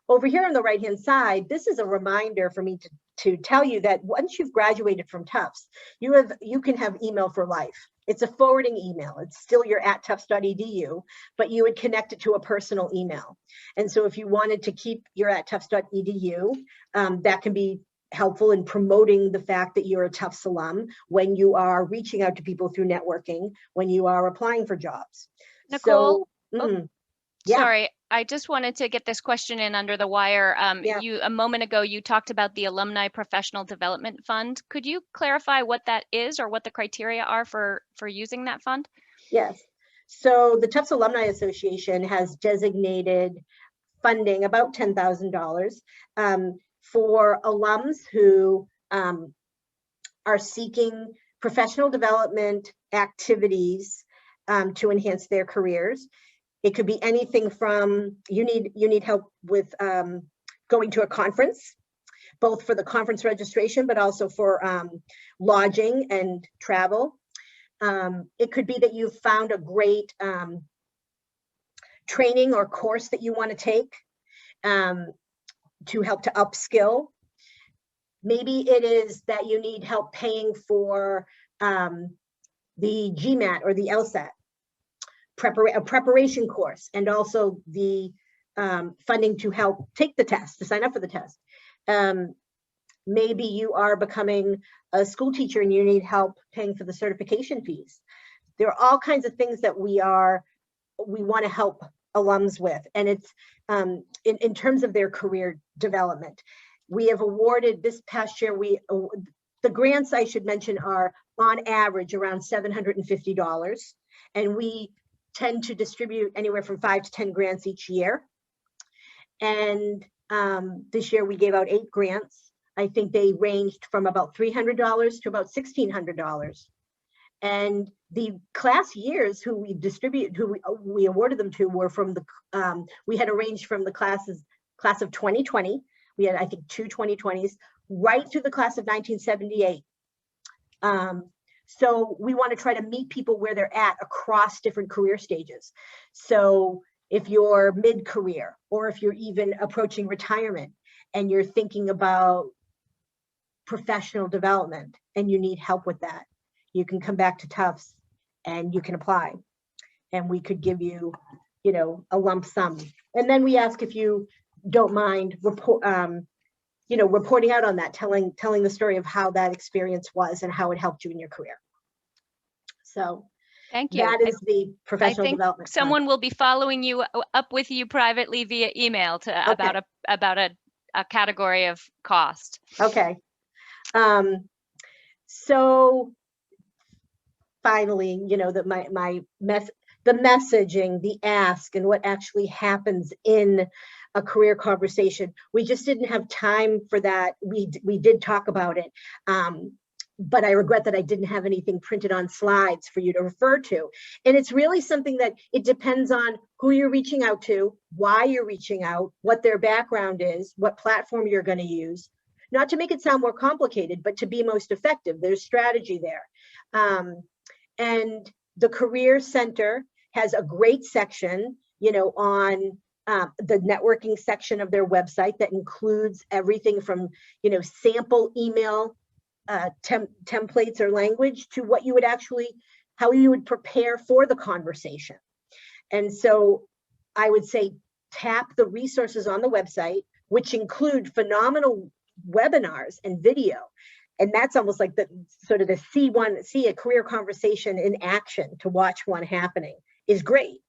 Over here on the right-hand side, this is a reminder for me to tell you that once you've graduated from Tufts, you can have email for life. It's a forwarding email. It's still your @tufts.edu, but you would connect it to a personal email. And so if you wanted to keep your @tufts.edu, that can be helpful in promoting the fact that you're a Tufts alum when you are reaching out to people through networking, when you are applying for jobs. Nicole, So, yeah. Sorry, I just wanted to get this question in under the wire. Yeah. A moment ago, you talked about the Alumni Professional Development Fund. Could you clarify what that is or what the criteria are for using that fund? Yes. So the Tufts Alumni Association has designated funding, about $10,000, for alums who are seeking professional development activities to enhance their careers. It could be anything from you need help with going to a conference, both for the conference registration, but also for lodging and travel. It could be that you've found a great training or course that you want to take to help to upskill. Maybe it is that you need help paying for the GMAT or the LSAT. A preparation course, and also the funding to help take the test, to sign up for the test. Maybe you are becoming a school teacher and you need help paying for the certification fees. There are all kinds of things that we want to help alums with, and it's in terms of their career development. We have awarded this past year, the grants I should mention are on average around $750, and we tend to distribute anywhere from 5 to 10 grants each year. And this year we gave out 8 grants I think they ranged from about $300 to about $1,600. And the class years who we awarded them to were from the, we had arranged from the class of 2020. We had, I think, two 2020s, right to the class of 1978. So we want to try to meet people where they're at across different career stages. So if you're mid-career, or if you're even approaching retirement and you're thinking about professional development and you need help with that, you can come back to Tufts and you can apply, and we could give you, a lump sum. And then we ask if you don't mind reporting out on that, telling the story of how that experience was and how it helped you in your career. So thank you. That is the professional development. Someone will be following you up with you privately via email to about a category of cost. Okay. So finally, the messaging, the ask, and what actually happens in a career conversation. We just didn't have time for that. We did talk about it, but I regret that I didn't have anything printed on slides for you to refer to. And it's really something that it depends on who you're reaching out to, why you're reaching out, what their background is, what platform you're going to use. Not to make it sound more complicated, but to be most effective. There's strategy there. And the Career Center has a great section, on the networking section of their website that includes everything from, sample email templates or language to what you would how you would prepare for the conversation. And so I would say tap the resources on the website, which include phenomenal webinars and video. And that's almost like the sort of see a career conversation in action, to watch one happening is great.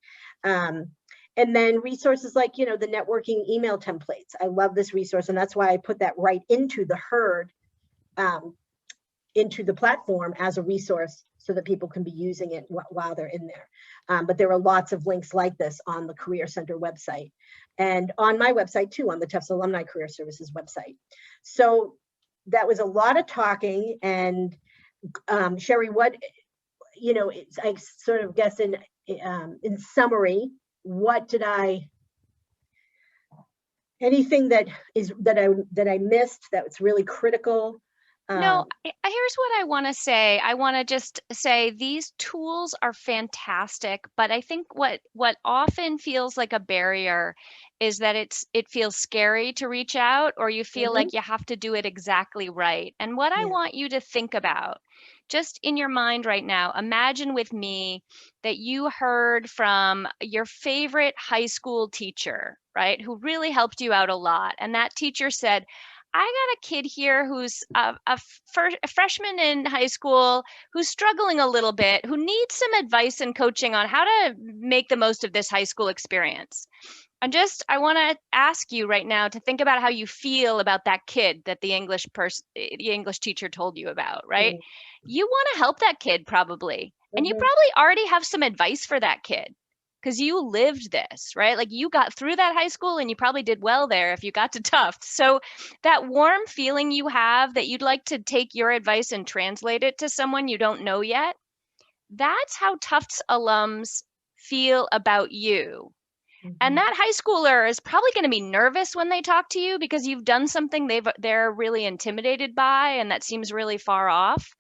And then resources like, the networking email templates. I love this resource. And that's why I put that right into the herd, into the platform as a resource so that people can be using it while they're in there. But there are lots of links like this on the Career Center website and on my website too, on the Tufts Alumni Career Services website. So that was a lot of talking. And Sheri, what, I sort of guess in summary, what did anything that I missed that was really critical? No, here's what I want to say. I want to just say these tools are fantastic, but I think what often feels like a barrier is that it feels scary to reach out, or you feel like you have to do it exactly right. And what I want you to think about, just in your mind right now, imagine with me that you heard from your favorite high school teacher, right, who really helped you out a lot. And that teacher said, I got a kid here who's a freshman in high school, who's struggling a little bit, who needs some advice and coaching on how to make the most of this high school experience. And I want to ask you right now to think about how you feel about that kid that the English teacher told you about, right? You want to help that kid probably. And you probably already have some advice for that kid, because you lived this, right? Like you got through that high school and you probably did well there if you got to Tufts. So that warm feeling you have that you'd like to take your advice and translate it to someone you don't know yet, that's how Tufts alums feel about you. And that high schooler is probably going to be nervous when they talk to you because you've done something they're really intimidated by, and that seems really far off.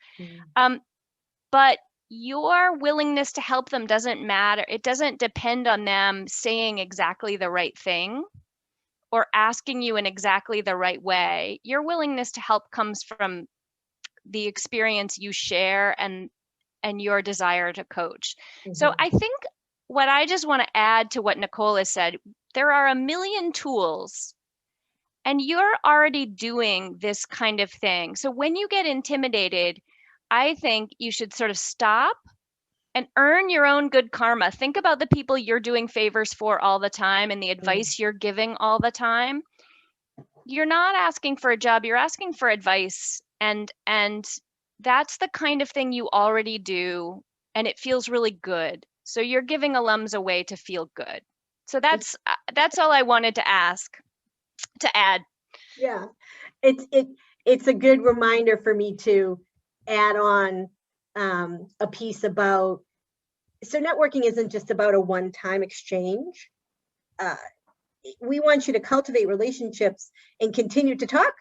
But your willingness to help them doesn't matter. It doesn't depend on them saying exactly the right thing or asking you in exactly the right way. Your willingness to help comes from the experience you share and your desire to coach. So I think what I just want to add to what Nicole has said, there are a million tools and you're already doing this kind of thing. So when you get intimidated, I think you should sort of stop and earn your own good karma. Think about the people you're doing favors for all the time and the advice you're giving all the time. You're not asking for a job, you're asking for advice. And that's the kind of thing you already do. And it feels really good. So you're giving alums a way to feel good. So that's all I wanted to add. Yeah, it's a good reminder for me to add on a piece about, so networking isn't just about a one-time exchange. We want you to cultivate relationships and continue to talk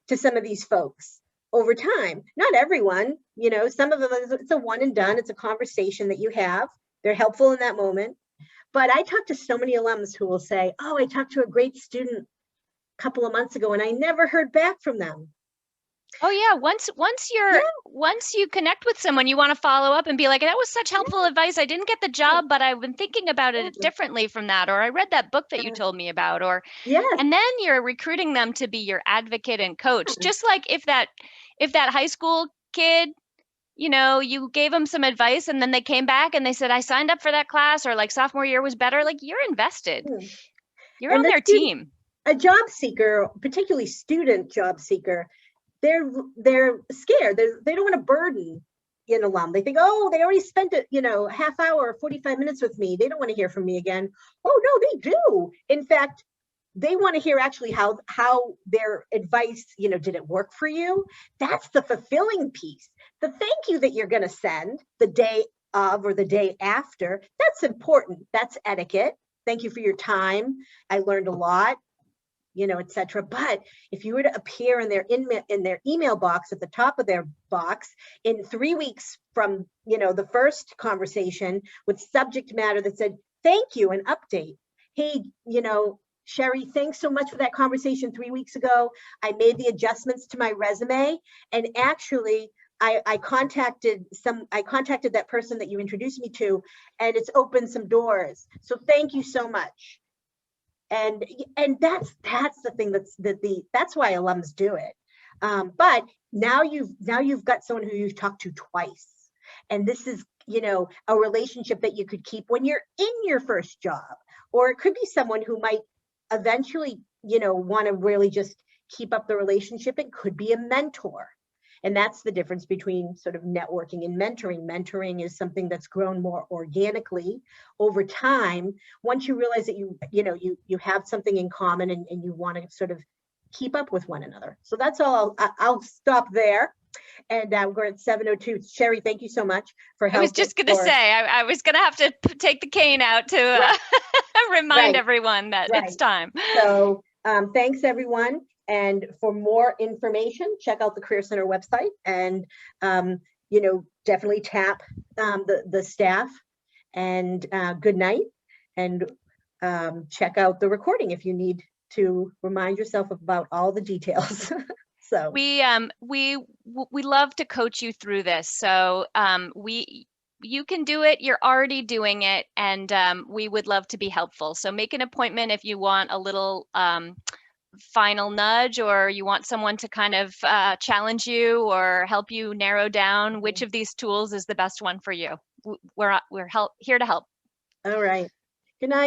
to some of these folks over time. Not everyone, you know, some of them, it's a one and done. It's a conversation that you have. They're helpful in that moment. But I talk to so many alums who will say, oh, I talked to a great student a couple of months ago and I never heard back from them. Oh yeah, once you connect with someone, you want to follow up and be like, that was such helpful advice. I didn't get the job, but I've been thinking about it differently from that, or I read that book that you told me about, or Yes. and then you're recruiting them to be your advocate and coach. Just like if that high school kid, you know, you gave them some advice and then they came back and they said, I signed up for that class, or like sophomore year was better, like you're invested. You're And on the their student, team. a job seeker, particularly student job seeker, they're scared. They don't want to burden an alum. They think, oh, they already spent a, you know, half hour or 45 minutes with me. They don't want to hear from me again. Oh no, they do. In fact, they want to hear actually how their advice, you know, did it work for you? That's the fulfilling piece. The thank you that you're going to send the day of or the day after, that's important. That's etiquette. Thank you for your time. I learned a lot, you know, etc. But if you were to appear in their email box at the top of their box in 3 weeks from, you know, the first conversation with subject matter that said, thank you, an update. Hey, you know, Sheri, thanks so much for that conversation 3 weeks ago. I made the adjustments to my resume, and actually I contacted that person that you introduced me to, and it's opened some doors. So thank you so much. And that's the thing that's why alums do it. But now you've got someone who you've talked to twice, and this is, you know, a relationship that you could keep when you're in your first job, or it could be someone who might eventually, you know, want to really just keep up the relationship. It could be a mentor. And that's the difference between sort of networking and mentoring. Mentoring is something that's grown more organically over time. Once you realize that you have something in common, and you want to sort of keep up with one another. So that's all. I'll stop there. And we're at 7:02. Sheri, thank you so much for helping. I was just going to say, I was going to have to take the cane out to Right. remind everyone that it's time. So thanks, everyone. And for more information, check out the Career Center website, and you know, definitely tap the staff. And good night. And check out the recording if you need to remind yourself about all the details. So we love to coach you through this. So you can do it. You're already doing it, and we would love to be helpful. So make an appointment if you want a little final nudge, or you want someone to kind of challenge you or help you narrow down which of these tools is the best one for you. We're here to help. All right. Good night.